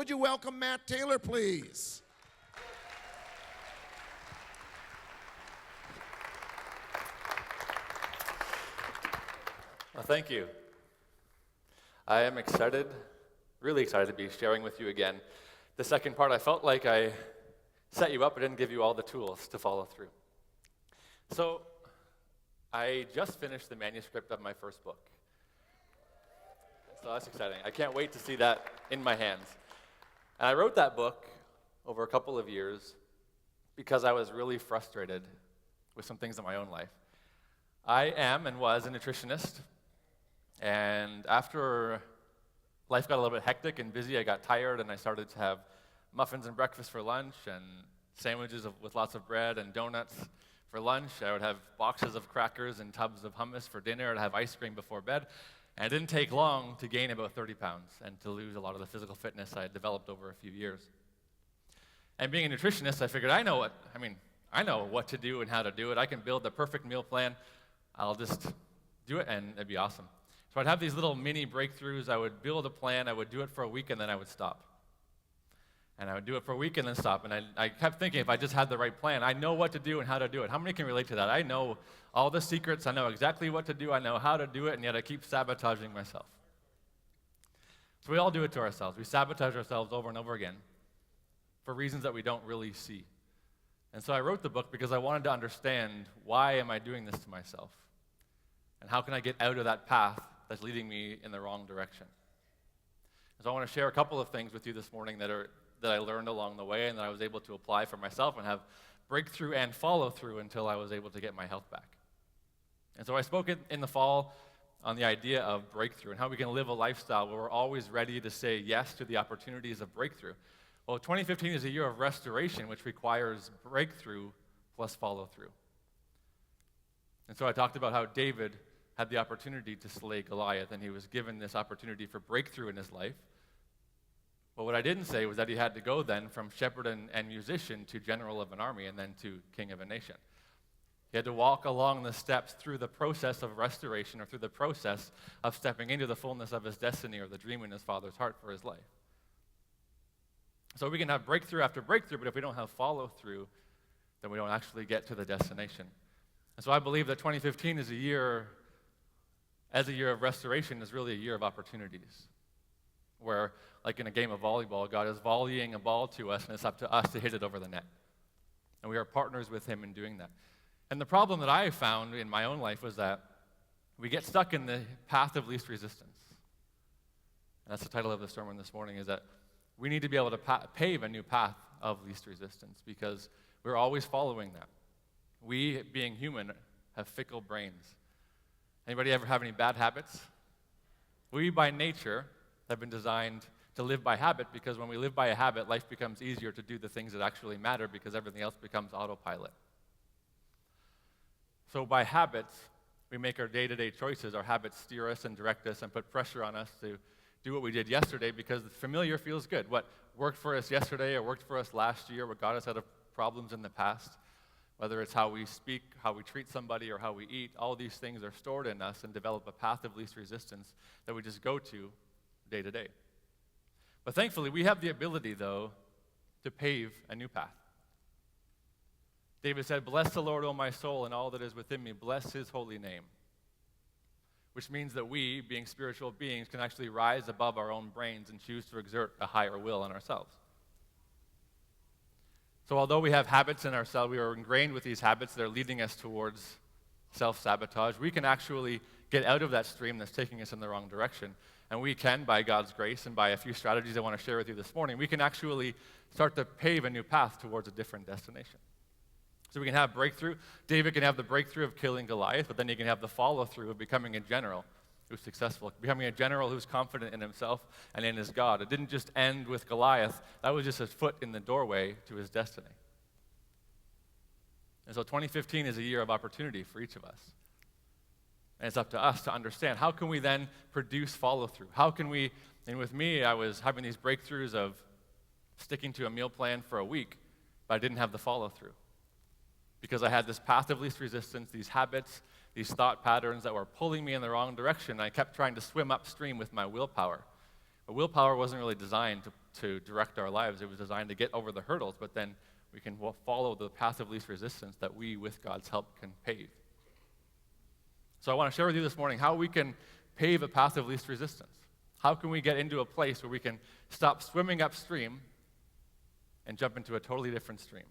would you welcome Matt Taylor, please? Well, thank you. I am excited, really excited to be sharing with you again. The second part, I felt like I set you up, but didn't give you all the tools to follow through. So, I just finished the manuscript of my first book. So that's exciting. I can't wait to see that in my hands. And I wrote that book over a couple of years because I was really frustrated with some things in my own life. I am and was a nutritionist, and after life got a little bit hectic and busy, I got tired and I started to have muffins and breakfast for lunch and sandwiches with lots of bread and donuts for lunch. I would have boxes of crackers and tubs of hummus for dinner. I'd have ice cream before bed. And it didn't take long to gain about 30 pounds and to lose a lot of the physical fitness I had developed over a few years. And being a nutritionist, I figured I know what to do and how to do it. I can build the perfect meal plan. I'll just do it and it'd be awesome. So I'd have these little mini breakthroughs. I would build a plan. I would do it for a week and then I would stop. And I would do it for a week and then stop. And I kept thinking, if I just had the right plan, I know what to do and how to do it. How many can relate to that? I know all the secrets. I know exactly what to do. I know how to do it, and yet I keep sabotaging myself. So we all do it to ourselves. We sabotage ourselves over and over again for reasons that we don't really see. And so I wrote the book because I wanted to understand, why am I doing this to myself? And how can I get out of that path that's leading me in the wrong direction? So I want to share a couple of things with you this morning that I learned along the way and that I was able to apply for myself and have breakthrough and follow through until I was able to get my health back. And so I spoke in the fall on the idea of breakthrough and how we can live a lifestyle where we're always ready to say yes to the opportunities of breakthrough. Well, 2015 is a year of restoration, which requires breakthrough plus follow through. And so I talked about how David had the opportunity to slay Goliath, and he was given this opportunity for breakthrough in his life. But what I didn't say was that he had to go then from shepherd and musician to general of an army and then to king of a nation. He had to walk along the steps through the process of restoration, or through the process of stepping into the fullness of his destiny, or the dream in his Father's heart for his life. So we can have breakthrough after breakthrough, but if we don't have follow through, then we don't actually get to the destination. And so I believe that 2015 is a year of restoration, is really a year of opportunities, where, like in a game of volleyball, God is volleying a ball to us, and it's up to us to hit it over the net. And we are partners with him in doing that. And the problem that I found in my own life was that we get stuck in the path of least resistance. And that's the title of the sermon this morning, is that we need to be able to pave a new path of least resistance, because we're always following that. We, being human, have fickle brains. Anybody ever have any bad habits? We, by nature, have been designed to live by habit, because when we live by a habit, life becomes easier to do the things that actually matter, because everything else becomes autopilot. So by habits, we make our day-to-day choices. Our habits steer us and direct us and put pressure on us to do what we did yesterday, because familiar feels good. What worked for us yesterday or worked for us last year, what got us out of problems in the past, whether it's how we speak, how we treat somebody, or how we eat, all these things are stored in us and develop a path of least resistance that we just go to day to day. But thankfully, we have the ability, though, to pave a new path. David said, "Bless the Lord, O my soul, and all that is within me. Bless his holy name." Which means that we, being spiritual beings, can actually rise above our own brains and choose to exert a higher will on ourselves. So although we have habits in ourselves, we are ingrained with these habits that are leading us towards self-sabotage, we can actually get out of that stream that's taking us in the wrong direction. And we can, by God's grace and by a few strategies I want to share with you this morning, we can actually start to pave a new path towards a different destination. So we can have breakthrough. David can have the breakthrough of killing Goliath, but then he can have the follow-through of becoming a general who's successful, becoming a general who's confident in himself and in his God. It didn't just end with Goliath. That was just his foot in the doorway to his destiny. And so 2015 is a year of opportunity for each of us. And it's up to us to understand, how can we then produce follow-through? How can we, and with me, I was having these breakthroughs of sticking to a meal plan for a week, but I didn't have the follow-through. Because I had this path of least resistance, these habits, these thought patterns that were pulling me in the wrong direction. I kept trying to swim upstream with my willpower, But willpower wasn't really designed to direct our lives. It was designed to get over the hurdles, but then we can follow the path of least resistance that we, with God's help, can pave. So I want to share with you this morning how we can pave a path of least resistance. How can we get into a place where we can stop swimming upstream and jump into a totally different stream?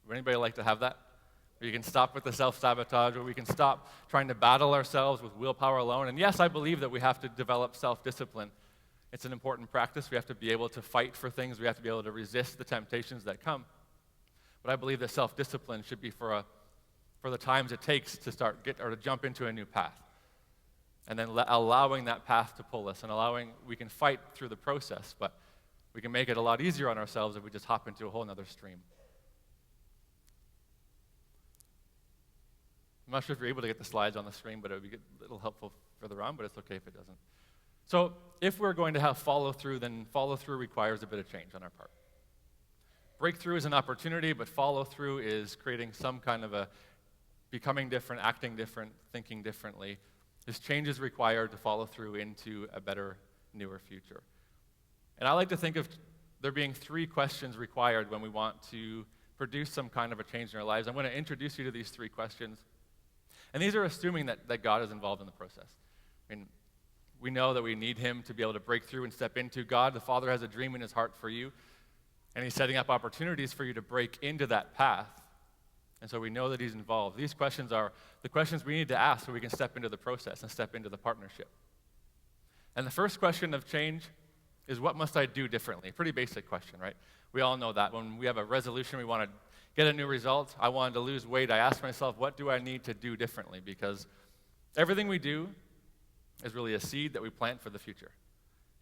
Would anybody like to have that? Where you can stop with the self-sabotage, where we can stop trying to battle ourselves with willpower alone. And yes, I believe that we have to develop self-discipline. It's an important practice. We have to be able to fight for things. We have to be able to resist the temptations that come. But I believe that self-discipline should be for the times it takes to to jump into a new path. And then allowing that path to pull us, and we can fight through the process, but we can make it a lot easier on ourselves if we just hop into a whole other stream. I'm not sure if you're able to get the slides on the screen, but it would be a little helpful further on, but it's okay if it doesn't. So if we're going to have follow-through, then follow-through requires a bit of change on our part. Breakthrough is an opportunity, but follow-through is creating some kind of a becoming different, acting different, thinking differently. This change is required to follow through into a better, newer future. And I like to think of there being 3 questions required when we want to produce some kind of a change in our lives. I'm going to introduce you to these 3 questions. And these are assuming that God is involved in the process. I mean, we know that we need him to be able to break through and step into. God, the Father, has a dream in his heart for you, and he's setting up opportunities for you to break into that path. And so we know that he's involved. These questions are the questions we need to ask so we can step into the process and step into the partnership. And the first question of change is, what must I do differently? Pretty basic question, right? We all know that. When we have a resolution, we want to get a new result. I wanted to lose weight. I ask myself, what do I need to do differently? Because everything we do is really a seed that we plant for the future.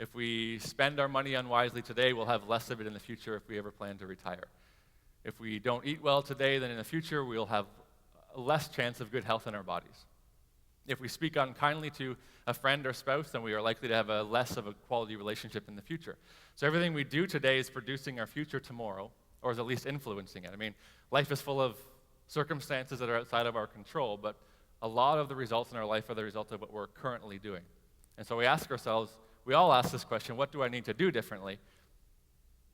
If we spend our money unwisely today, we'll have less of it in the future if we ever plan to retire. If we don't eat well today, then in the future we'll have less chance of good health in our bodies. If we speak unkindly to a friend or spouse, then we are likely to have less of a quality relationship in the future. So everything we do today is producing our future tomorrow, or is at least influencing it. I mean, life is full of circumstances that are outside of our control, but a lot of the results in our life are the result of what we're currently doing. And so we ask ourselves, we all ask this question, what do I need to do differently?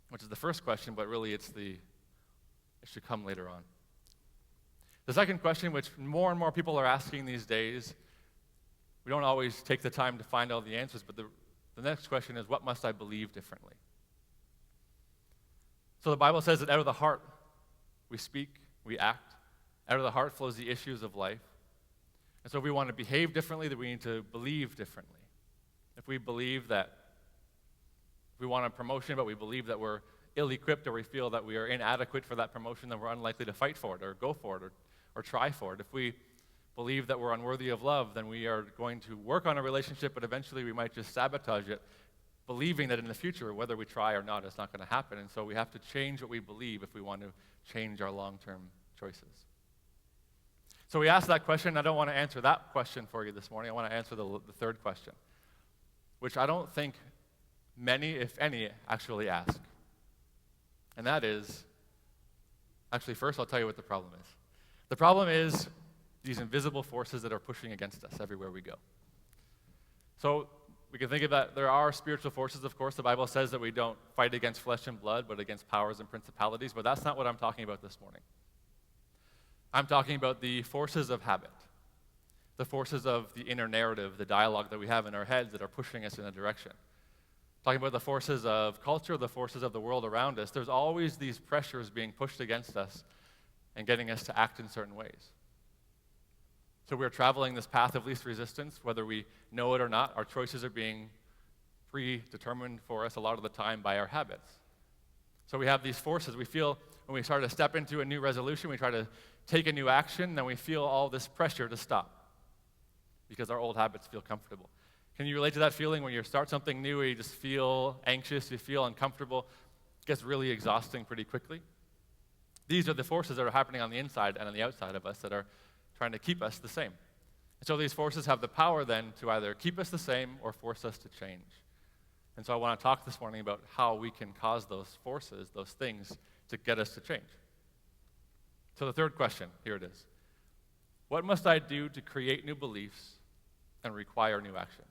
Which is the first question, but really it should come later on. The second question, which more and more people are asking these days, we don't always take the time to find all the answers, but the next question is, what must I believe differently? So the Bible says that out of the heart we speak, we act. Out of the heart flows the issues of life. And so if we want to behave differently, then we need to believe differently. If we believe that we want a promotion, but we believe that we're ill-equipped, or we feel that we are inadequate for that promotion, then we're unlikely to fight for it or go for it or try for it. If we believe that we're unworthy of love, then we are going to work on a relationship, but eventually we might just sabotage it, believing that in the future, whether we try or not, it's not going to happen. And so we have to change what we believe if we want to change our long-term choices. So we asked that question. I don't want to answer that question for you this morning. I want to answer the third question, which I don't think many, if any, actually ask. And that is, actually, first I'll tell you what the problem is. The problem is these invisible forces that are pushing against us everywhere we go. So we can think of that. There are spiritual forces, of course. The Bible says that we don't fight against flesh and blood, but against powers and principalities. But that's not what I'm talking about this morning. I'm talking about the forces of habit, the forces of the inner narrative, the dialogue that we have in our heads that are pushing us in a direction. Talking about the forces of culture, the forces of the world around us. There's always these pressures being pushed against us and getting us to act in certain ways. So we're traveling this path of least resistance, whether we know it or not. Our choices are being predetermined for us a lot of the time by our habits. So we have these forces. We feel when we start to step into a new resolution, we try to take a new action, then we feel all this pressure to stop because our old habits feel comfortable. Can you relate to that feeling when you start something new where you just feel anxious, you feel uncomfortable? It gets really exhausting pretty quickly. These are the forces that are happening on the inside and on the outside of us that are trying to keep us the same. And so these forces have the power then to either keep us the same or force us to change. And so I want to talk this morning about how we can cause those forces, those things, to get us to change. So the third question, here it is. What must I do to create new beliefs and require new actions?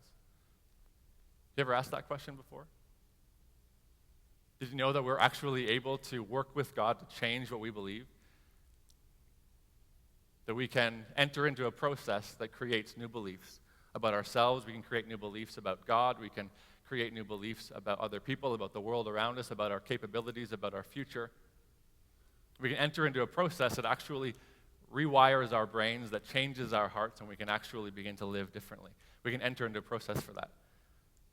You ever asked that question before? Did you know that we're actually able to work with God to change what we believe? That we can enter into a process that creates new beliefs about ourselves. We can create new beliefs about God. We can create new beliefs about other people, about the world around us, about our capabilities, about our future. We can enter into a process that actually rewires our brains, that changes our hearts, and we can actually begin to live differently. We can enter into a process for that.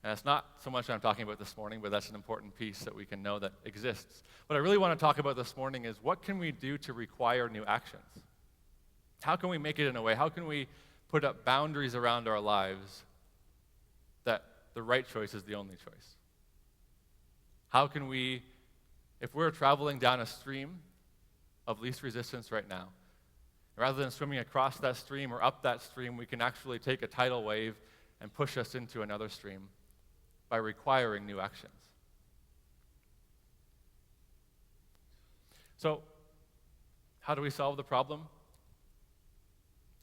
And that's not so much I'm talking about this morning, but that's an important piece that we can know that exists. What I really want to talk about this morning is what can we do to require new actions? How can we make it in a way? How can we put up boundaries around our lives that the right choice is the only choice? How can we, if we're traveling down a stream of least resistance right now, rather than swimming across that stream or up that stream, we can actually take a tidal wave and push us into another stream by requiring new actions. So, how do we solve the problem?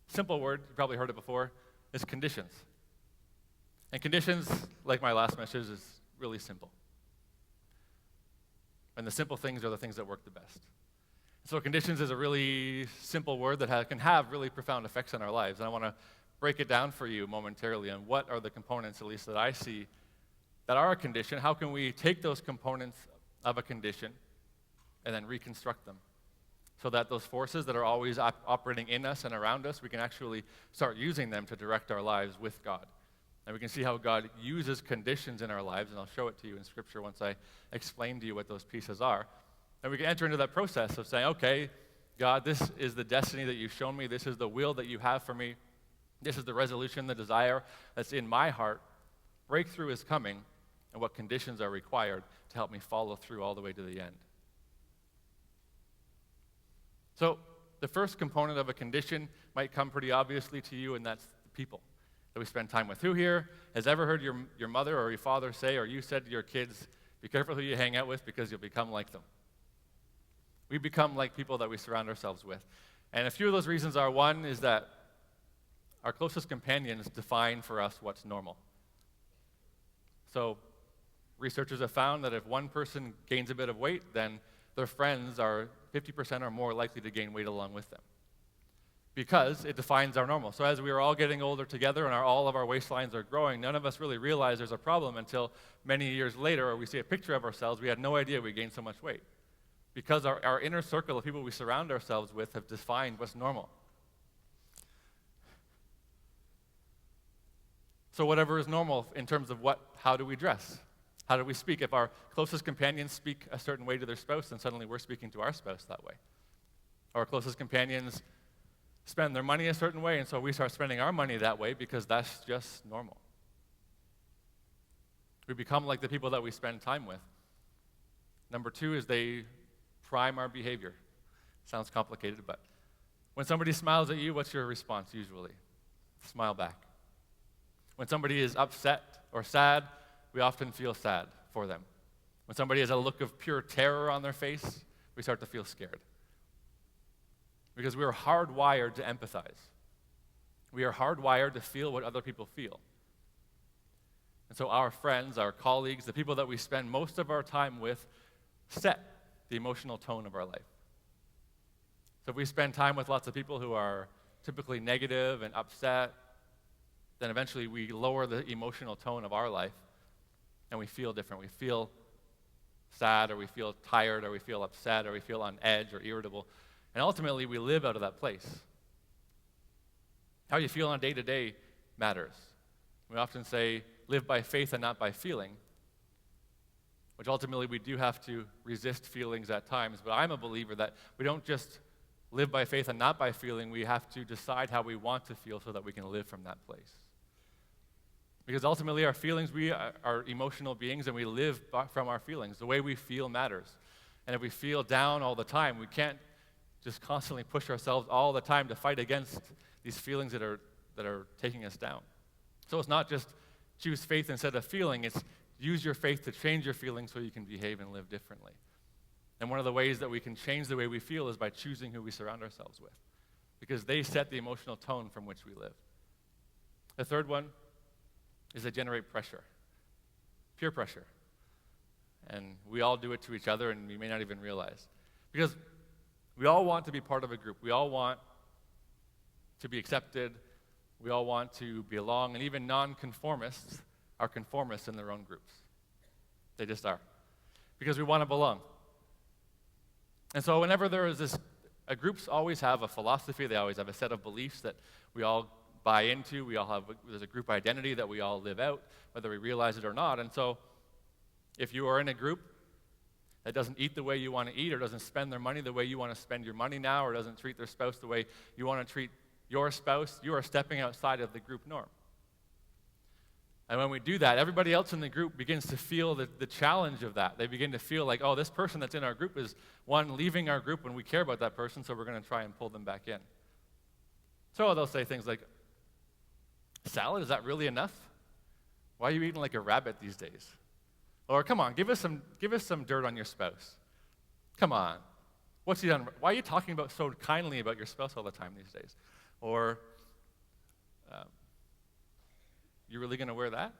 Simple word, you probably heard it before, is conditions. And conditions, like my last message, is really simple. And the simple things are the things that work the best. So conditions is a really simple word that can have really profound effects on our lives. And I want to break it down for you momentarily on what are the components, at least that I see, that are a condition. How can we take those components of a condition and then reconstruct them so that those forces that are always operating in us and around us, we can actually start using them to direct our lives with God. And we can see how God uses conditions in our lives, and I'll show it to you in Scripture once I explain to you what those pieces are. And we can enter into that process of saying, okay, God, this is the destiny that you've shown me. This is the will that you have for me. This is the resolution, the desire that's in my heart. Breakthrough is coming, and what conditions are required to help me follow through all the way to the end. So the first component of a condition might come pretty obviously to you, and that's the people that we spend time with. Who here has ever heard your mother or your father say, or you said to your kids, be careful who you hang out with because you'll become like them? We become like people that we surround ourselves with. And a few of those reasons are, one is that our closest companions define for us what's normal. So researchers have found that if one person gains a bit of weight, then their friends are 50% or more likely to gain weight along with them, because it defines our normal. So as we are all getting older together and all of our waistlines are growing, none of us really realize there's a problem until many years later, or we see a picture of ourselves, we had no idea we gained so much weight. Because our inner circle of people we surround ourselves with have defined what's normal. So whatever is normal in terms of how do we dress? How do we speak? If our closest companions speak a certain way to their spouse, then suddenly we're speaking to our spouse that way. Our closest companions spend their money a certain way, and so we start spending our money that way because that's just normal. We become like the people that we spend time with. Number two is they prime our behavior. Sounds complicated, but when somebody smiles at you, what's your response usually? Smile back. When somebody is upset or sad, we often feel sad for them. When somebody has a look of pure terror on their face, we start to feel scared. Because we are hardwired to empathize. We are hardwired to feel what other people feel. And so our friends, our colleagues, the people that we spend most of our time with set the emotional tone of our life. So if we spend time with lots of people who are typically negative and upset, then eventually we lower the emotional tone of our life and we feel different. We feel sad, or we feel tired, or we feel upset, or we feel on edge or irritable. And ultimately we live out of that place. How you feel on day-to-day matters. We often say, live by faith and not by feeling, which ultimately we do have to resist feelings at times. But I'm a believer that we don't just live by faith and not by feeling. We have to decide how we want to feel so that we can live from that place. Because ultimately our feelings, we are emotional beings, and we live from our feelings. The way we feel matters. And if we feel down all the time, we can't just constantly push ourselves all the time to fight against these feelings that are taking us down. So it's not just choose faith instead of feeling, it's use your faith to change your feelings so you can behave and live differently. And one of the ways that we can change the way we feel is by choosing who we surround ourselves with, because they set the emotional tone from which we live. The third one is they generate pressure. peer pressure. And we all do it to each other, and we may not even realize. Because we all want to be part of a group. We all want to be accepted. We all want to belong. And even non-conformists are conformists in their own groups. They just are. Because we want to belong. And so whenever there is this, groups always have a philosophy. They always have a set of beliefs that we all buy into. There's a group identity that we all live out, whether we realize it or not. And so if you are in a group that doesn't eat the way you want to eat, or doesn't spend their money the way you want to spend your money now, or doesn't treat their spouse the way you want to treat your spouse, you are stepping outside of the group norm. And when we do that, everybody else in the group begins to feel the challenge of that. They begin to feel like, oh, this person that's in our group is, one, leaving our group when we care about that person, so we're going to try and pull them back in. So they'll say things like, salad, is that really enough? Why are you eating like a rabbit these days? Or, come on, give us some dirt on your spouse. Come on. What's he done? Why are you talking so kindly about your spouse all the time these days? Or, you really going to wear that?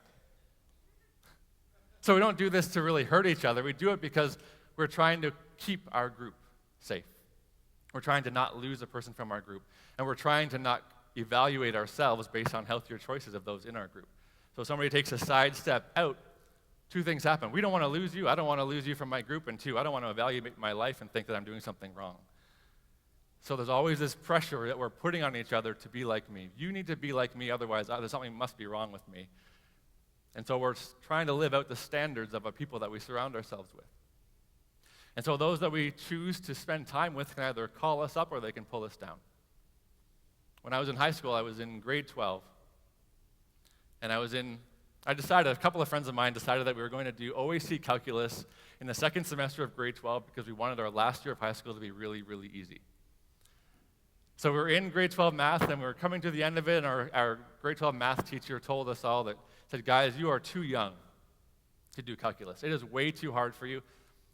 So we don't do this to really hurt each other. We do it because we're trying to keep our group safe. We're trying to not lose a person from our group. And we're trying to not evaluate ourselves based on healthier choices of those in our group. So if somebody takes a side step out, two things happen. We don't want to lose you. I don't want to lose you from my group. And two, I don't want to evaluate my life and think that I'm doing something wrong. So there's always this pressure that we're putting on each other to be like me. You need to be like me, otherwise there's something must be wrong with me. And so we're trying to live out the standards of the people that we surround ourselves with. And so those that we choose to spend time with can either call us up or they can pull us down. When I was in high school, I was in grade 12. And a couple of friends of mine decided that we were going to do OAC calculus in the second semester of grade 12 because we wanted our last year of high school to be really, really easy. So we were in grade 12 math, and we were coming to the end of it, and our grade 12 math teacher told us all said, guys, you are too young to do calculus. It is way too hard for you.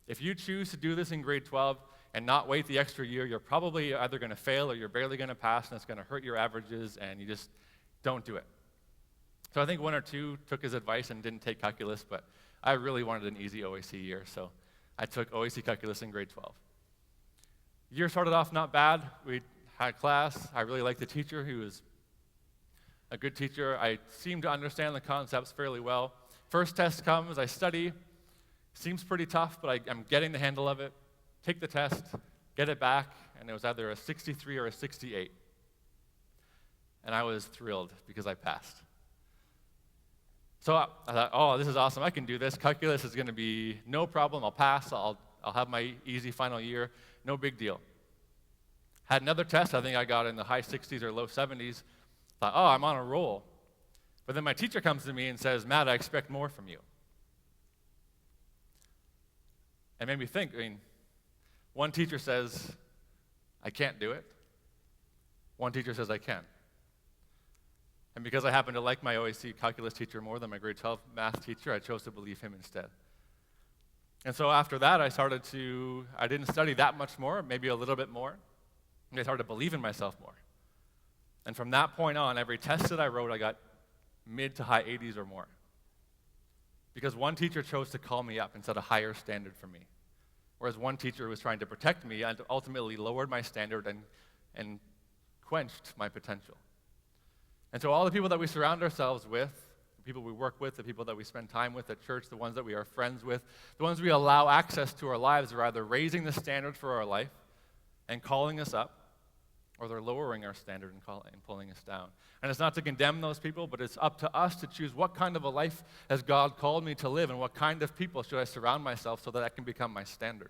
If you choose to do this in grade 12 and not wait the extra year, you're probably either going to fail or you're barely going to pass, and it's going to hurt your averages, and you just don't do it. So I think one or two took his advice and didn't take calculus, but I really wanted an easy OAC year, so I took OAC calculus in grade 12. The year started off not bad. We had class. I really liked the teacher. He was a good teacher. I seemed to understand the concepts fairly well. First test comes, I study. Seems pretty tough, but I'm getting the handle of it. Take the test, get it back, and it was either a 63 or a 68. And I was thrilled because I passed. So I thought, oh, this is awesome. I can do this. Calculus is going to be no problem. I'll pass. I'll have my easy final year. No big deal. Had another test. I think I got in the high 60s or low 70s. Thought, oh, I'm on a roll. But then my teacher comes to me and says, Matt, I expect more from you. It made me think, one teacher says, I can't do it. One teacher says, I can. And because I happen to like my OAC calculus teacher more than my grade 12 math teacher, I chose to believe him instead. And so after that, I didn't study that much more, maybe a little bit more. And I started to believe in myself more. And from that point on, every test that I wrote, I got mid to high 80s or more. Because one teacher chose to call me up and set a higher standard for me. Whereas one teacher was trying to protect me and ultimately lowered my standard and quenched my potential. And so all the people that we surround ourselves with, the people we work with, the people that we spend time with at church, the ones that we are friends with, the ones we allow access to our lives are either raising the standard for our life and calling us up, or they're lowering our standard and pulling us down. And it's not to condemn those people, but it's up to us to choose what kind of a life has God called me to live, and what kind of people should I surround myself so that I can become my standard.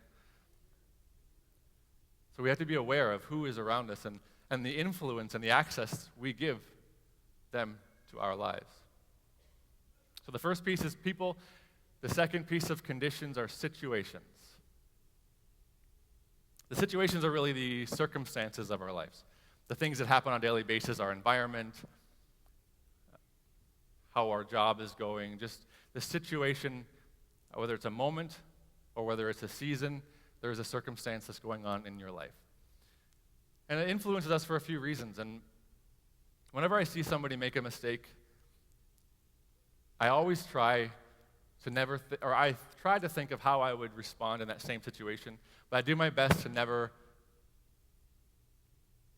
So we have to be aware of who is around us and the influence and the access we give them to our lives. So the first piece is people. The second piece of conditions are situations. The situations are really the circumstances of our lives. The things that happen on a daily basis, our environment, how our job is going, just the situation, whether it's a moment or whether it's a season, there's a circumstance that's going on in your life. And it influences us for a few reasons. And whenever I see somebody make a mistake, I always try to never, or I try to think of how I would respond in that same situation, but I do my best to never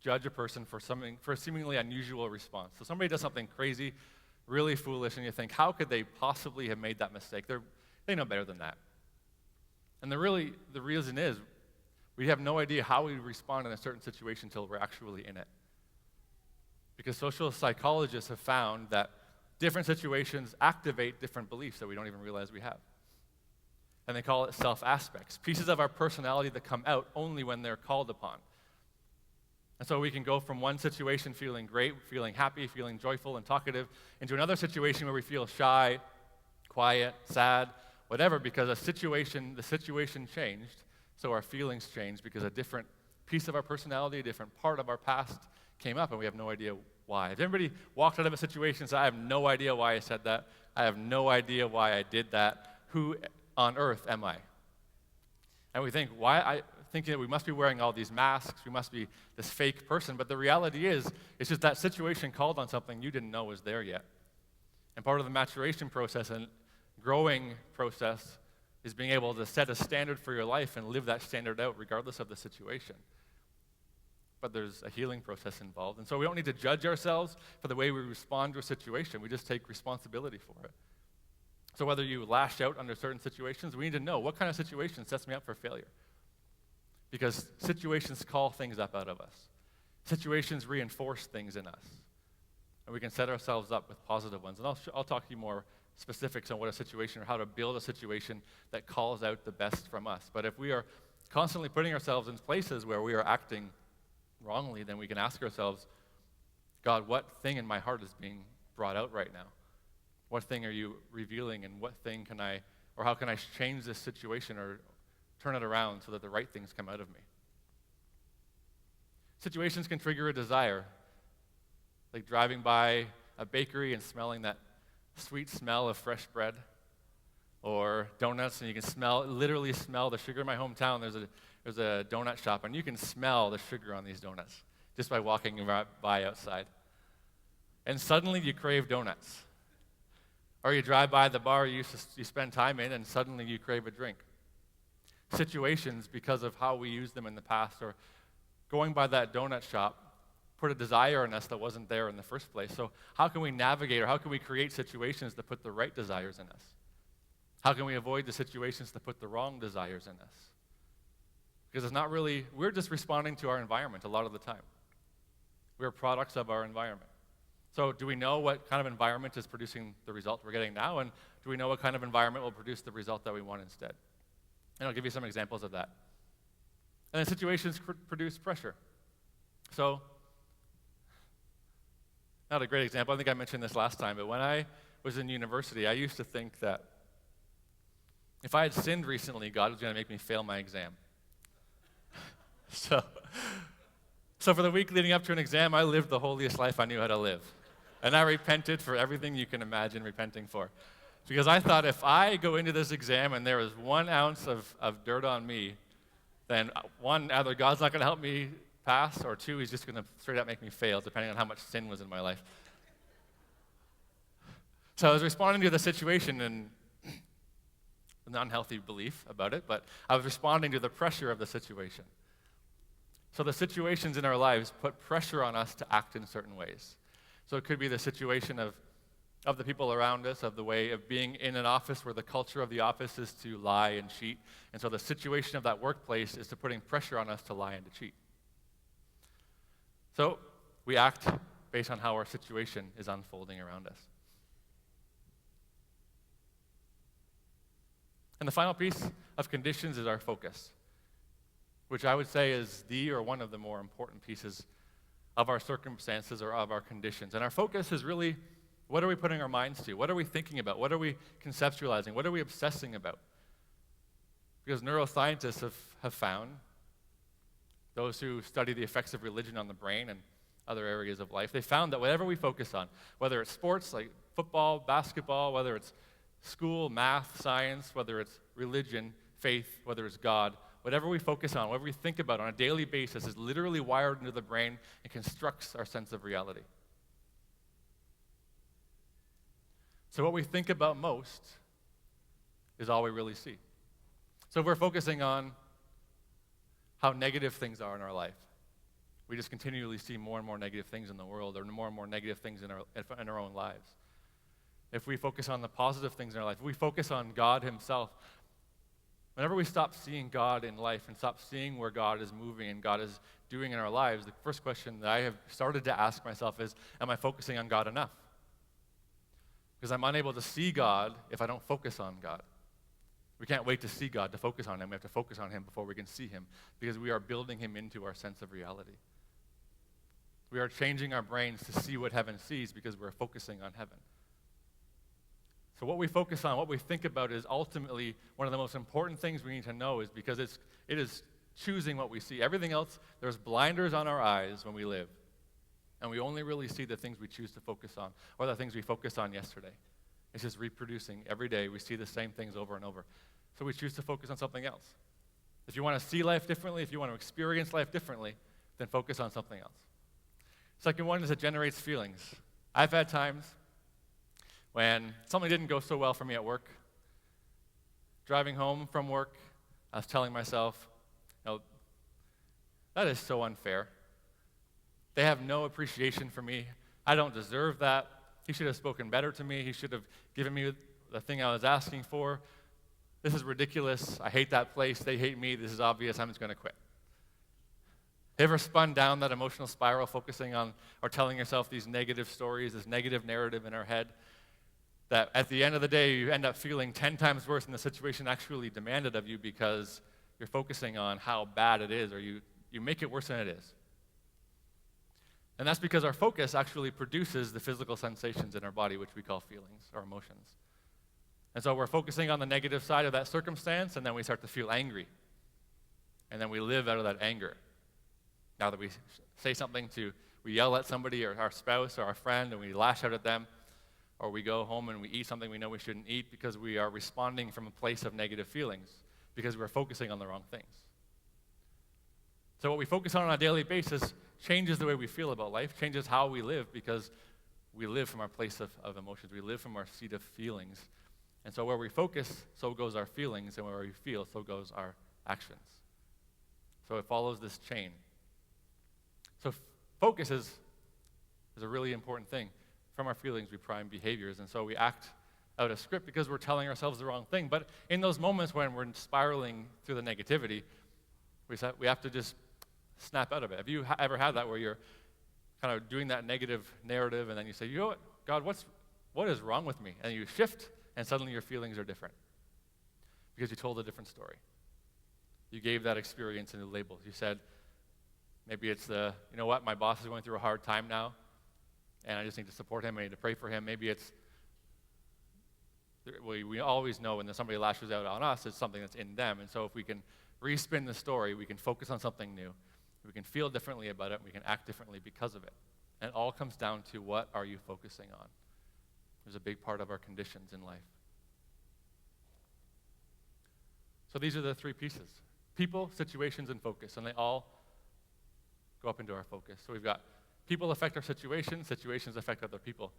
judge a person for a seemingly unusual response. So somebody does something crazy, really foolish, and you think, how could they possibly have made that mistake? They know better than that. And the reason is, we have no idea how we respond in a certain situation until we're actually in it. Because social psychologists have found that different situations activate different beliefs that we don't even realize we have. And they call it self-aspects, pieces of our personality that come out only when they're called upon. And so we can go from one situation feeling great, feeling happy, feeling joyful and talkative, into another situation where we feel shy, quiet, sad, whatever, because the situation changed, so our feelings changed because a different piece of our personality, a different part of our past came up, and we have no idea why. Has anybody walked out of a situation and said, I have no idea why I said that, I have no idea why I did that, who on earth am I? And we think, thinking that we must be wearing all these masks, we must be this fake person, but the reality is, it's just that situation called on something you didn't know was there yet. And part of the maturation process and growing process is being able to set a standard for your life and live that standard out regardless of the situation. But there's a healing process involved, and so we don't need to judge ourselves for the way we respond to a situation. We just take responsibility for it. So whether you lash out under certain situations, we need to know what kind of situation sets me up for failure. Because situations call things up out of us. Situations reinforce things in us. And we can set ourselves up with positive ones. And I'll talk to you more specifics on what a situation or how to build a situation that calls out the best from us. But if we are constantly putting ourselves in places where we are acting wrongly, then we can ask ourselves, God, what thing in my heart is being brought out right now? What thing are you revealing, and what thing how can I change this situation or turn it around so that the right things come out of me? Situations can trigger a desire, like driving by a bakery and smelling that sweet smell of fresh bread, or donuts, and you can literally smell the sugar. In my hometown, there's a donut shop, and you can smell the sugar on these donuts just by walking by outside. And suddenly you crave donuts. Or you drive by the bar you spend time in, and suddenly you crave a drink. Situations, because of how we used them in the past, or going by that donut shop, put a desire in us that wasn't there in the first place. So how can we navigate, or how can we create situations that put the right desires in us? How can we avoid the situations that put the wrong desires in us? Because we're just responding to our environment a lot of the time. We're products of our environment. So do we know what kind of environment is producing the result we're getting now, and do we know what kind of environment will produce the result that we want instead? And I'll give you some examples of that. And then situations produce pressure. So, not a great example, I think I mentioned this last time, but when I was in university, I used to think that if I had sinned recently, God was going to make me fail my exam. So for the week leading up to an exam, I lived the holiest life I knew how to live. And I repented for everything you can imagine repenting for. Because I thought if I go into this exam and there is 1 ounce of dirt on me, then one, either God's not going to help me pass, or two, he's just going to straight up make me fail, depending on how much sin was in my life. So I was responding to the situation in an unhealthy belief about it, but I was responding to the pressure of the situation. So the situations in our lives put pressure on us to act in certain ways. So it could be the situation of the people around us, of the way of being in an office where the culture of the office is to lie and cheat. And so the situation of that workplace is to putting pressure on us to lie and to cheat. So we act based on how our situation is unfolding around us. And the final piece of conditions is our focus, which I would say is one of the more important pieces of our circumstances or of our conditions. And our focus is really, what are we putting our minds to? What are we thinking about? What are we conceptualizing? What are we obsessing about? Because neuroscientists have found, those who study the effects of religion on the brain and other areas of life, they found that whatever we focus on, whether it's sports like football, basketball, whether it's school, math, science, whether it's religion, faith, whether it's God, whatever we focus on, whatever we think about on a daily basis is literally wired into the brain and constructs our sense of reality. So what we think about most is all we really see. So if we're focusing on how negative things are in our life, we just continually see more and more negative things in the world, or more and more negative things in our own lives. If we focus on the positive things in our life, if we focus on God himself, whenever we stop seeing God in life and stop seeing where God is moving and God is doing in our lives, the first question that I have started to ask myself is, am I focusing on God enough? Because I'm unable to see God if I don't focus on God. We can't wait to see God to focus on him. We have to focus on him before we can see him, because we are building him into our sense of reality. We are changing our brains to see what heaven sees because we're focusing on heaven. So what we focus on, what we think about, is ultimately one of the most important things we need to know, is because it is choosing what we see. Everything else, there's blinders on our eyes when we live, and we only really see the things we choose to focus on, or the things we focused on yesterday. It's just reproducing. Every day we see the same things over and over. So we choose to focus on something else. If you want to see life differently, if you want to experience life differently, then focus on something else. Second one is it generates feelings. I've had times when something didn't go so well for me at work. Driving home from work, I was telling myself, that is so unfair. They have no appreciation for me. I don't deserve that. He should have spoken better to me. He should have given me the thing I was asking for. This is ridiculous. I hate that place. They hate me. This is obvious. I'm just going to quit. Have you ever spun down that emotional spiral, focusing on or telling yourself these negative stories, this negative narrative in our head, that at the end of the day, you end up feeling 10 times worse than the situation actually demanded of you because you're focusing on how bad it is, or you make it worse than it is. And that's because our focus actually produces the physical sensations in our body, which we call feelings or emotions. And so we're focusing on the negative side of that circumstance, and then we start to feel angry. And then we live out of that anger. Now that we say something we yell at somebody or our spouse or our friend, and we lash out at them, or we go home and we eat something we know we shouldn't eat because we are responding from a place of negative feelings, because we're focusing on the wrong things. So what we focus on a daily basis changes the way we feel about life, changes how we live, because we live from our place of emotions. We live from our seat of feelings. And so where we focus, so goes our feelings, and where we feel, so goes our actions. So it follows this chain. So focus is a really important thing. From our feelings, we prime behaviors, and so we act out of script because we're telling ourselves the wrong thing. But in those moments when we're spiraling through the negativity, we have to just snap out of it. Have you ever had that where you're kind of doing that negative narrative, and then you say, you know what, God, what is wrong with me? And you shift, and suddenly your feelings are different because you told a different story. You gave that experience into labels. You said, maybe it's you know what, my boss is going through a hard time now, and I just need to support him, I need to pray for him. Maybe it's, we always know when somebody lashes out on us, it's something that's in them. And so if we can respin the story, we can focus on something new, we can feel differently about it, and we can act differently because of it. And it all comes down to, what are you focusing on? There's a big part of our conditions in life. So these are the three pieces: people, situations, and focus. And they all go up into our focus. So we've got people affect our situations, situations affect other people.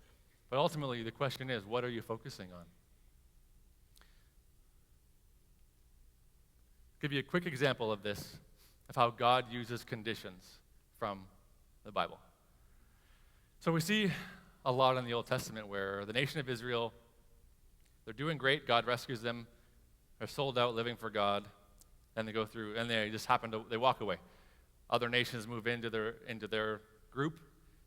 But ultimately, the question is, what are you focusing on? I'll give you a quick example of this, of how God uses conditions from the Bible. So we see a lot in the Old Testament where the nation of Israel, they're doing great, God rescues them, they're sold out, living for God, and they go through, and they just they walk away. Other nations move into their group,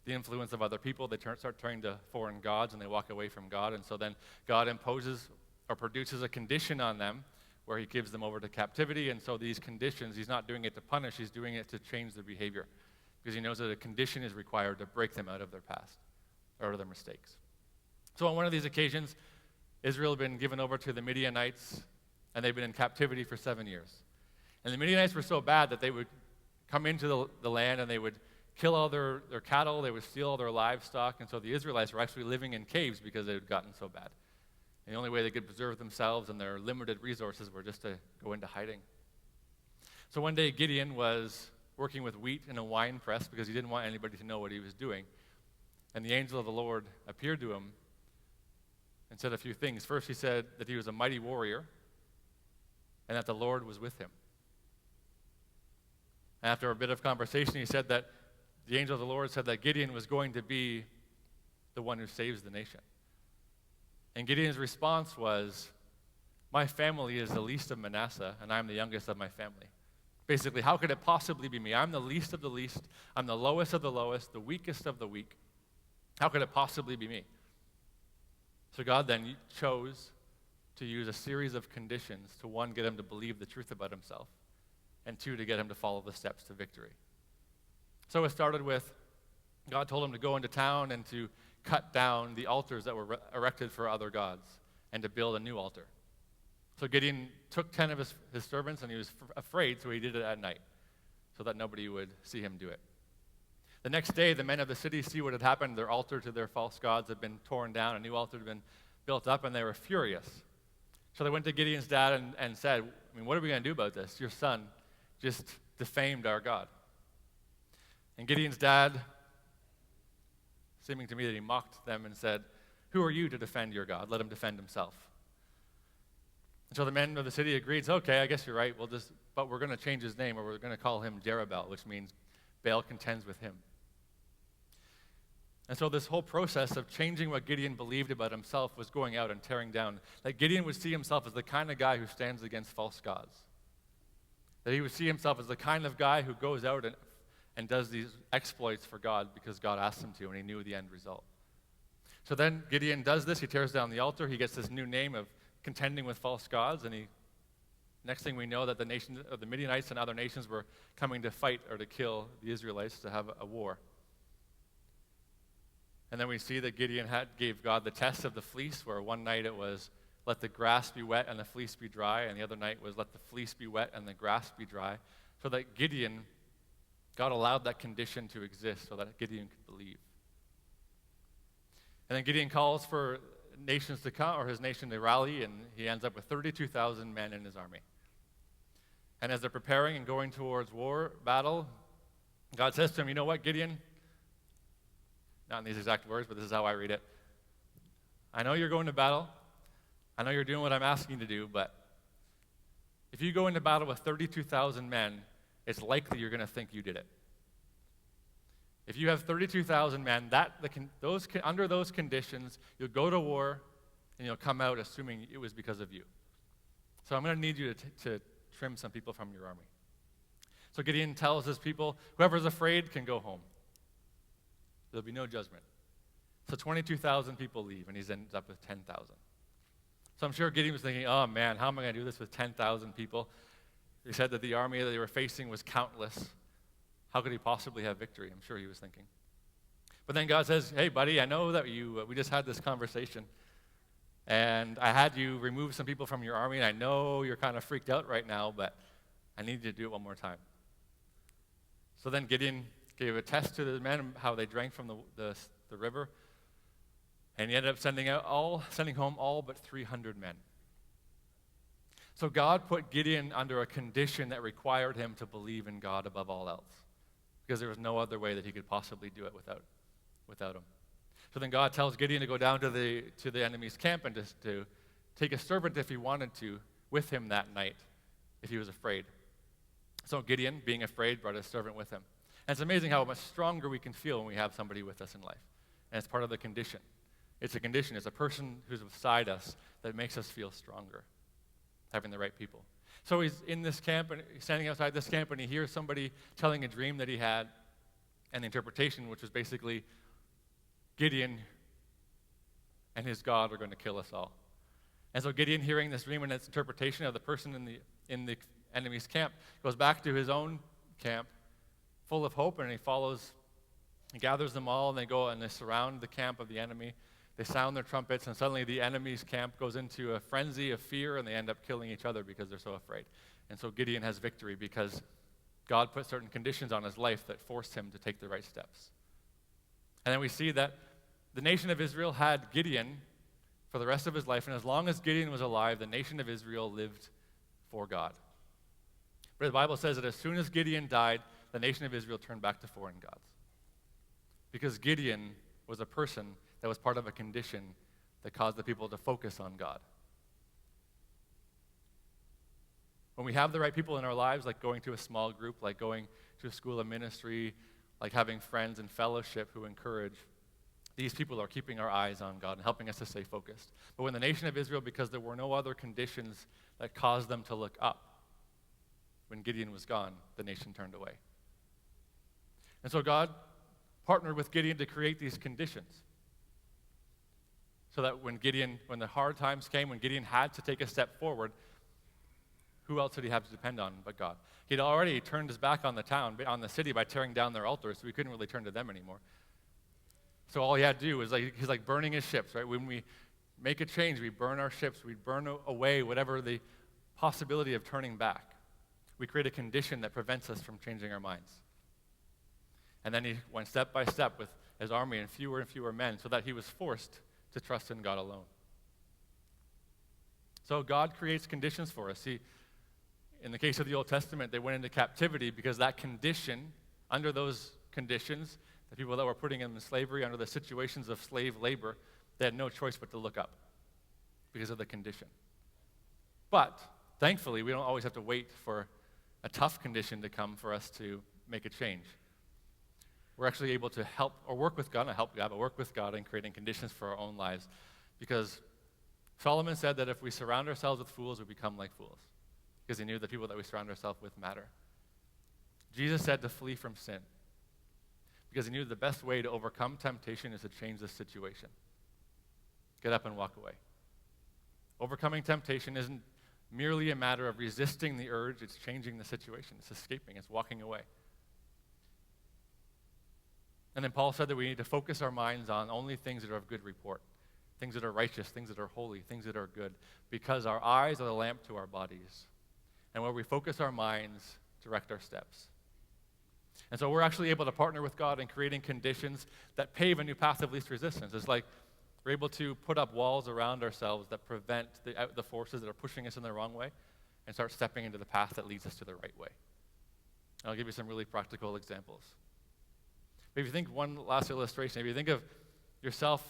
the influence of other people, they start turning to foreign gods, and they walk away from God, and so then God imposes or produces a condition on them where he gives them over to captivity. And so these conditions, he's not doing it to punish, he's doing it to change their behavior, because he knows that a condition is required to break them out of their past or their mistakes. So on one of these occasions, Israel had been given over to the Midianites, and they've been in captivity for 7 years. And the Midianites were so bad that they would come into the land, and they would kill all their cattle, they would steal all their livestock, and so the Israelites were actually living in caves because they had gotten so bad. And the only way they could preserve themselves and their limited resources were just to go into hiding. So one day Gideon was working with wheat in a wine press because he didn't want anybody to know what he was doing. And the angel of the Lord appeared to him and said a few things. First, he said that he was a mighty warrior, and that the Lord was with him. After a bit of conversation, he said that the angel of the Lord said that Gideon was going to be the one who saves the nation. And Gideon's response was, my family is the least of Manasseh, and I'm the youngest of my family. Basically, how could it possibly be me? I'm the least of the least. I'm the lowest of the lowest, the weakest of the weak. How could it possibly be me? So God then chose to use a series of conditions to, one, get him to believe the truth about himself, and two, to get him to follow the steps to victory. So it started with God told him to go into town and to cut down the altars that were erected for other gods and to build a new altar. So Gideon took 10 of his servants, and he was afraid, so he did it at night so that nobody would see him do it. The next day, the men of the city see what had happened. Their altar to their false gods had been torn down. A new altar had been built up, and they were furious. So they went to Gideon's dad and said, what are we going to do about this? Your son just defamed our God. And Gideon's dad, seeming to me that he mocked them and said, who are you to defend your God? Let him defend himself. And so the men of the city agreed, okay, I guess you're right, but we're going to change his name, or we're going to call him Jerubbaal, which means Baal contends with him. And so this whole process of changing what Gideon believed about himself was going out and tearing down. That Gideon would see himself as the kind of guy who stands against false gods. That he would see himself as the kind of guy who goes out and does these exploits for God because God asked him to, and he knew the end result. So then Gideon does this. He tears down the altar. He gets this new name of contending with false gods, and next thing we know that the Midianites and other nations were coming to fight or to kill the Israelites, to have a war. And then we see that Gideon gave God the test of the fleece, where one night it was, let the grass be wet and the fleece be dry, and the other night was, let the fleece be wet and the grass be dry, so that God allowed that condition to exist so that Gideon could believe. And then Gideon calls for nations to come, or his nation to rally, and he ends up with 32,000 men in his army. And as they're preparing and going towards battle, God says to him, you know what, Gideon? Not in these exact words, but this is how I read it. I know you're going to battle. I know you're doing what I'm asking you to do, but if you go into battle with 32,000 men, it's likely you're going to think you did it. If you have 32,000 men, under those conditions, you'll go to war and you'll come out assuming it was because of you. So I'm going to need you to trim some people from your army. So Gideon tells his people, whoever's afraid can go home. There'll be no judgment. So 22,000 people leave, and he ends up with 10,000. So I'm sure Gideon was thinking, oh man, how am I going to do this with 10,000 people? He said that the army that they were facing was countless. How could he possibly have victory? I'm sure he was thinking. But then God says, hey buddy, I know that we just had this conversation, and I had you remove some people from your army, and I know you're kind of freaked out right now, but I need you to do it one more time. So then Gideon gave a test to the men how they drank from the river, and he ended up sending home all but 300 men. So God put Gideon under a condition that required him to believe in God above all else, because there was no other way that he could possibly do it without him. So then God tells Gideon to go down to the enemy's camp and just to take a servant if he wanted to with him that night if he was afraid. So Gideon, being afraid, brought his servant with him. And it's amazing how much stronger we can feel when we have somebody with us in life. And it's part of the condition. It's a condition. It's a person who's beside us that makes us feel stronger, having the right people. So he's in this camp, and he's standing outside this camp, and he hears somebody telling a dream that he had, and the interpretation, which was basically, Gideon and his God are going to kill us all. And so Gideon, hearing this dream and its interpretation of the person in the enemy's camp, goes back to his own camp, full of hope, and he gathers them all, and they go and they surround the camp of the enemy. They sound their trumpets, and suddenly the enemy's camp goes into a frenzy of fear, and they end up killing each other because they're so afraid. And so Gideon has victory because God put certain conditions on his life that forced him to take the right steps. And then we see that the nation of Israel had Gideon for the rest of his life, and as long as Gideon was alive, the nation of Israel lived for God. But the Bible says that as soon as Gideon died, the nation of Israel turned back to foreign gods. Because Gideon was a person that was part of a condition that caused the people to focus on God. When we have the right people in our lives, like going to a small group, like going to a school of ministry, like having friends and fellowship who encourage, these people are keeping our eyes on God and helping us to stay focused. But when the nation of Israel, because there were no other conditions that caused them to look up, when Gideon was gone, the nation turned away. And so God partnered with Gideon to create these conditions so that when the hard times came, when Gideon had to take a step forward, who else did he have to depend on but God? He'd already turned his back on the town, on the city, by tearing down their altars, so he couldn't really turn to them anymore. So all he had to do was, he's like burning his ships, right? When we make a change, we burn our ships, we burn away whatever the possibility of turning back. We create a condition that prevents us from changing our minds. And then he went step by step with his army and fewer men, so that he was forced to trust in God alone. So God creates conditions for us. See, in the case of the Old Testament, they went into captivity because that condition, under those conditions, the people that were putting them in slavery, under the situations of slave labor, they had no choice but to look up because of the condition. But thankfully, we don't always have to wait for a tough condition to come for us to make a change. We're actually able to help or work with God, not help God, but work with God in creating conditions for our own lives. Because Solomon said that if we surround ourselves with fools, we become like fools. Because he knew the people that we surround ourselves with matter. Jesus said to flee from sin. Because he knew the best way to overcome temptation is to change the situation. Get up and walk away. Overcoming temptation isn't merely a matter of resisting the urge, it's changing the situation. It's escaping, it's walking away. And then Paul said that we need to focus our minds on only things that are of good report, things that are righteous, things that are holy, things that are good, because our eyes are the lamp to our bodies. And where we focus our minds, direct our steps. And so we're actually able to partner with God in creating conditions that pave a new path of least resistance. It's like we're able to put up walls around ourselves that prevent the forces that are pushing us in the wrong way and start stepping into the path that leads us to the right way. And I'll give you some really practical examples. But if you think one last illustration, if you think of yourself,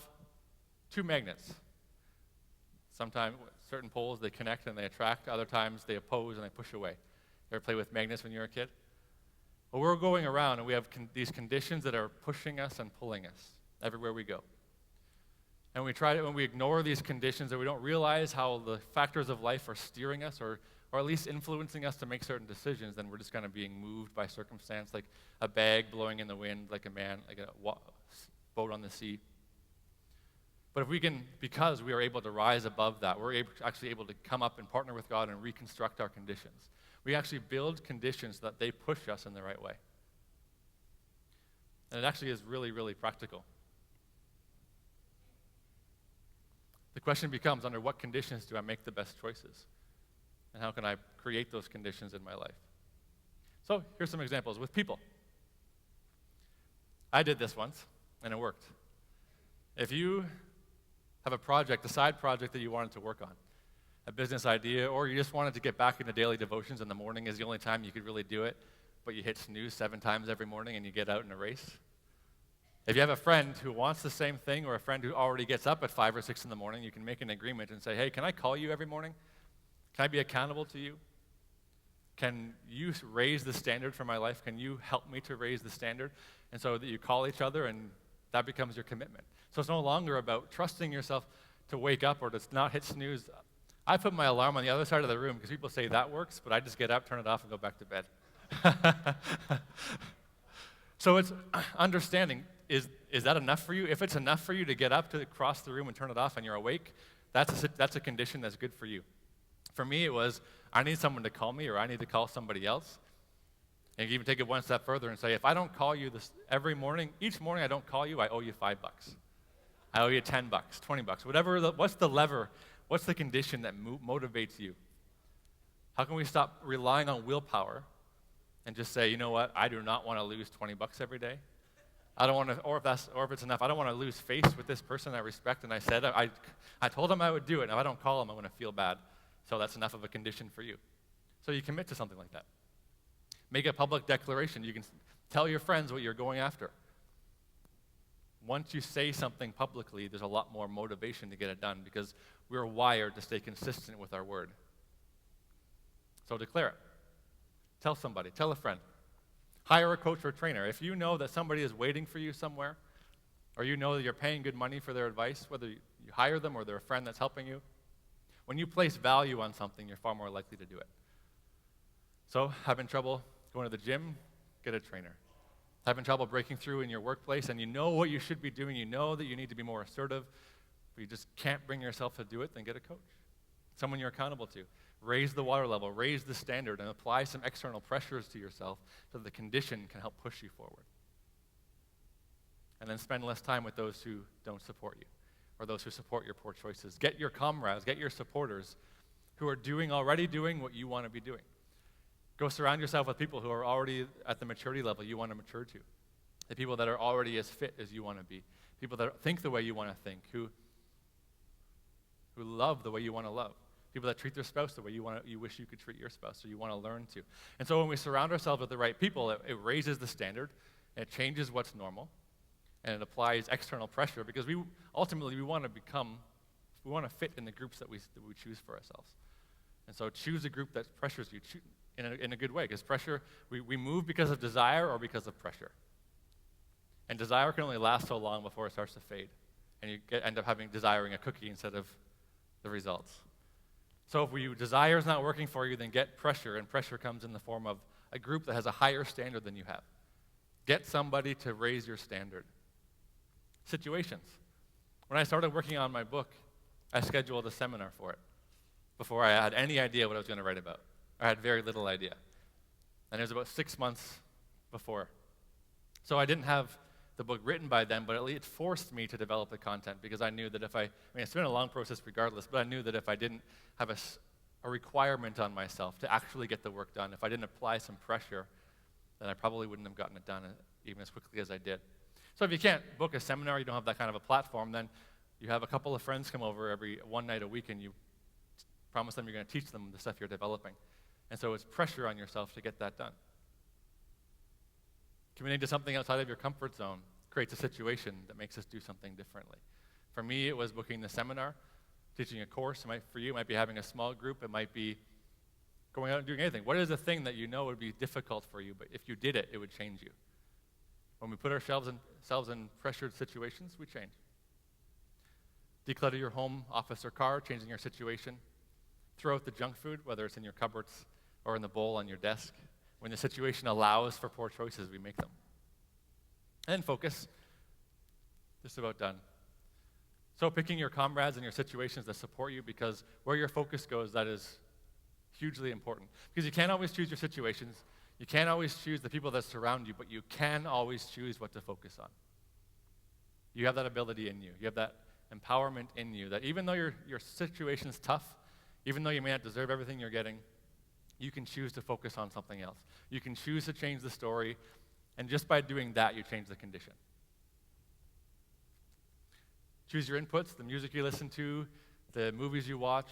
two magnets. Sometimes certain poles, they connect and they attract. Other times they oppose and they push away. You ever play with magnets when you were a kid? Well, we're going around and we have these conditions that are pushing us and pulling us everywhere we go. And when we ignore these conditions, and we don't realize how the factors of life are steering us or at least influencing us to make certain decisions, then we're just kind of being moved by circumstance, like a bag blowing in the wind, like a boat on the sea. But if we can, because we are able to rise above that, we're actually able to come up and partner with God and reconstruct our conditions. We actually build conditions that they push us in the right way. And it actually is really, really practical. The question becomes, under what conditions do I make the best choices? And how can I create those conditions in my life? So here's some examples with people. I did this once, and it worked. If you have a side project that you wanted to work on, a business idea, or you just wanted to get back into daily devotions and the morning is the only time you could really do it, but you hit snooze 7 times every morning and you get out in a race. If you have a friend who wants the same thing, or a friend who already gets up at 5 or 6 in the morning, you can make an agreement and say, hey, can I call you every morning? Can I be accountable to you? Can you raise the standard for my life? Can you help me to raise the standard? And so that you call each other, and that becomes your commitment. So it's no longer about trusting yourself to wake up or to not hit snooze. I put my alarm on the other side of the room because people say that works, but I just get up, turn it off, and go back to bed. So it's understanding, is that enough for you? If it's enough for you to get up, to cross the room and turn it off and you're awake, that's a condition that's good for you. For me, it was, I need someone to call me, or I need to call somebody else. And you can even take it one step further and say, if I don't call you this every morning, each morning I don't call you, I owe you $5. I owe you $10, $20, whatever. What's the lever? What's the condition that motivates you? How can we stop relying on willpower and just say, you know what, I do not want to lose $20 every day. I don't want to, or if it's enough, I don't want to lose face with this person I respect, and I said, I told him I would do it, and if I don't call him, I'm going to feel bad. So that's enough of a condition for you. So you commit to something like that. Make a public declaration. You can tell your friends what you're going after. Once you say something publicly, there's a lot more motivation to get it done because we're wired to stay consistent with our word. So declare it. Tell somebody, tell a friend. Hire a coach or trainer. If you know that somebody is waiting for you somewhere, or you know that you're paying good money for their advice, whether you hire them or they're a friend that's helping you, when you place value on something, you're far more likely to do it. So, having trouble going to the gym, get a trainer. Having trouble breaking through in your workplace, and you know what you should be doing, you know that you need to be more assertive, but you just can't bring yourself to do it, then get a coach. Someone you're accountable to. Raise the water level, raise the standard, and apply some external pressures to yourself so that the condition can help push you forward. And then spend less time with those who don't support you, or those who support your poor choices. Get your comrades, get your supporters who are already doing what you want to be doing. Go surround yourself with people who are already at the maturity level you want to mature to. The people that are already as fit as you want to be. People that think the way you want to think, who love the way you want to love. People that treat their spouse the way you wish you could treat your spouse, or you want to learn to. And so when we surround ourselves with the right people, it raises the standard, it changes what's normal, and it applies external pressure, because we ultimately want to fit in the groups that we choose for ourselves. And so choose a group that pressures you in a good way, because pressure, we move because of desire or because of pressure. And desire can only last so long before it starts to fade, and you end up desiring a cookie instead of the results. So if desire is not working for you, then get pressure, and pressure comes in the form of a group that has a higher standard than you have. Get somebody to raise your standard. Situations. When I started working on my book, I scheduled a seminar for it before I had any idea what I was going to write about. I had very little idea. And it was about 6 months before. So I didn't have the book written by then, but it forced me to develop the content, because I knew that it's been a long process regardless, but I knew that if I didn't have a requirement on myself to actually get the work done, if I didn't apply some pressure, then I probably wouldn't have gotten it done even as quickly as I did. So if you can't book a seminar, you don't have that kind of a platform, then you have a couple of friends come over every one night a week, and you promise them you're going to teach them the stuff you're developing. And so it's pressure on yourself to get that done. Committing to something outside of your comfort zone creates a situation that makes us do something differently. For me, it was booking the seminar, teaching a course. For you, it might be having a small group. It might be going out and doing anything. What is the thing that you know would be difficult for you, but if you did it, it would change you? When we put ourselves in pressured situations, we change. Declutter your home, office, or car, changing your situation. Throw out the junk food, whether it's in your cupboards or in the bowl on your desk. When the situation allows for poor choices, we make them. And focus. Just about done. So picking your comrades and your situations that support you, because where your focus goes, that is hugely important. Because you can't always choose your situations. You can't always choose the people that surround you, but you can always choose what to focus on. You have that ability in you. You have that empowerment in you, that even though your situation's tough, even though you may not deserve everything you're getting, you can choose to focus on something else. You can choose to change the story, and just by doing that, you change the condition. Choose your inputs, the music you listen to, the movies you watch.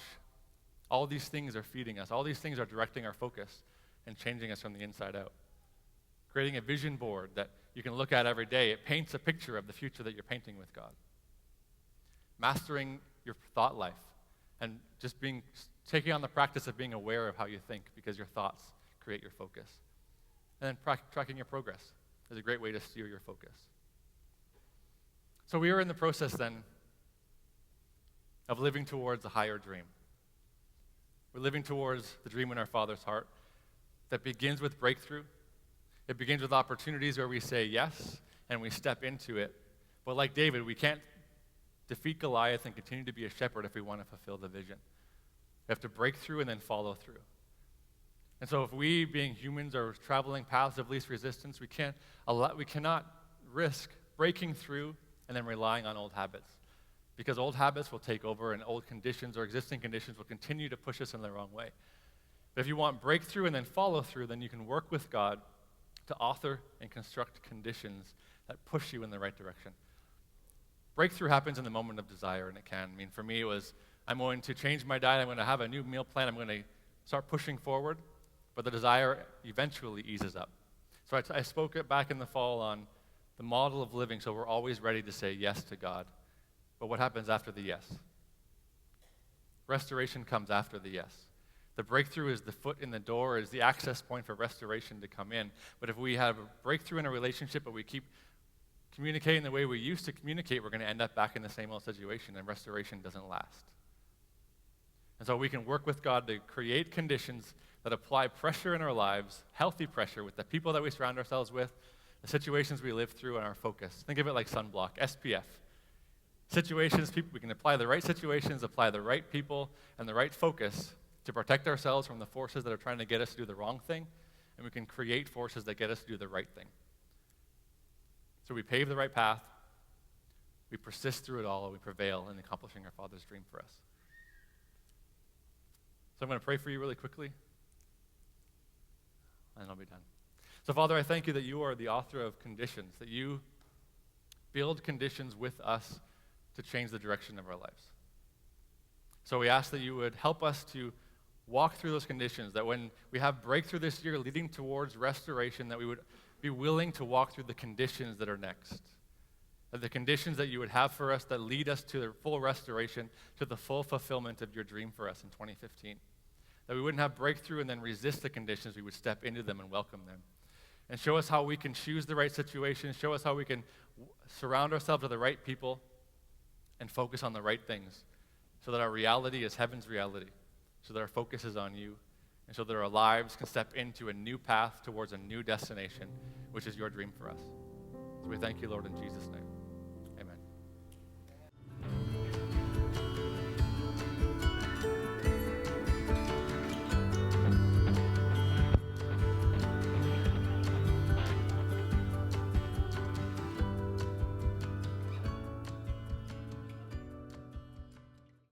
All these things are feeding us. All these things are directing our focus and changing us from the inside out. Creating a vision board that you can look at every day. It paints a picture of the future that you're painting with God. Mastering your thought life and just taking on the practice of being aware of how you think, because your thoughts create your focus. And then tracking your progress is a great way to steer your focus. So we are in the process then of living towards a higher dream. We're living towards the dream in our Father's heart that begins with breakthrough. It begins with opportunities where we say yes and we step into it. But like David, we can't defeat Goliath and continue to be a shepherd if we want to fulfill the vision. We have to break through and then follow through. And so if we, being humans, are traveling paths of least resistance, we cannot risk breaking through and then relying on old habits. Because old habits will take over, and old conditions or existing conditions will continue to push us in the wrong way. But if you want breakthrough and then follow through, then you can work with God to author and construct conditions that push you in the right direction. Breakthrough happens in the moment of desire, and it can. I mean, for me, it was, I'm going to change my diet, I'm going to have a new meal plan, I'm going to start pushing forward, but the desire eventually eases up. So I spoke it back in the fall on the model of living, so we're always ready to say yes to God. But what happens after the yes? Restoration comes after the yes. The breakthrough is the foot in the door, is the access point for restoration to come in. But if we have a breakthrough in a relationship, but we keep communicating the way we used to communicate, we're going to end up back in the same old situation, and restoration doesn't last. And so we can work with God to create conditions that apply pressure in our lives, healthy pressure with the people that we surround ourselves with, the situations we live through, and our focus. Think of it like sunblock, SPF. Situations, people, we can apply the right situations, apply the right people, and the right focus to protect ourselves from the forces that are trying to get us to do the wrong thing, and we can create forces that get us to do the right thing. So we pave the right path, we persist through it all, and we prevail in accomplishing our Father's dream for us. So I'm going to pray for you really quickly, and I'll be done. So Father, I thank you that you are the author of conditions, that you build conditions with us to change the direction of our lives. So we ask that you would help us to walk through those conditions, that when we have breakthrough this year leading towards restoration, that we would be willing to walk through the conditions that are next. That the conditions that you would have for us that lead us to the full restoration, to the full fulfillment of your dream for us in 2015. That we wouldn't have breakthrough and then resist the conditions, we would step into them and welcome them. And show us how we can choose the right situation, show us how we can surround ourselves with the right people and focus on the right things so that our reality is heaven's reality, so that our focus is on you, and so that our lives can step into a new path towards a new destination, which is your dream for us. So we thank you, Lord, in Jesus' name.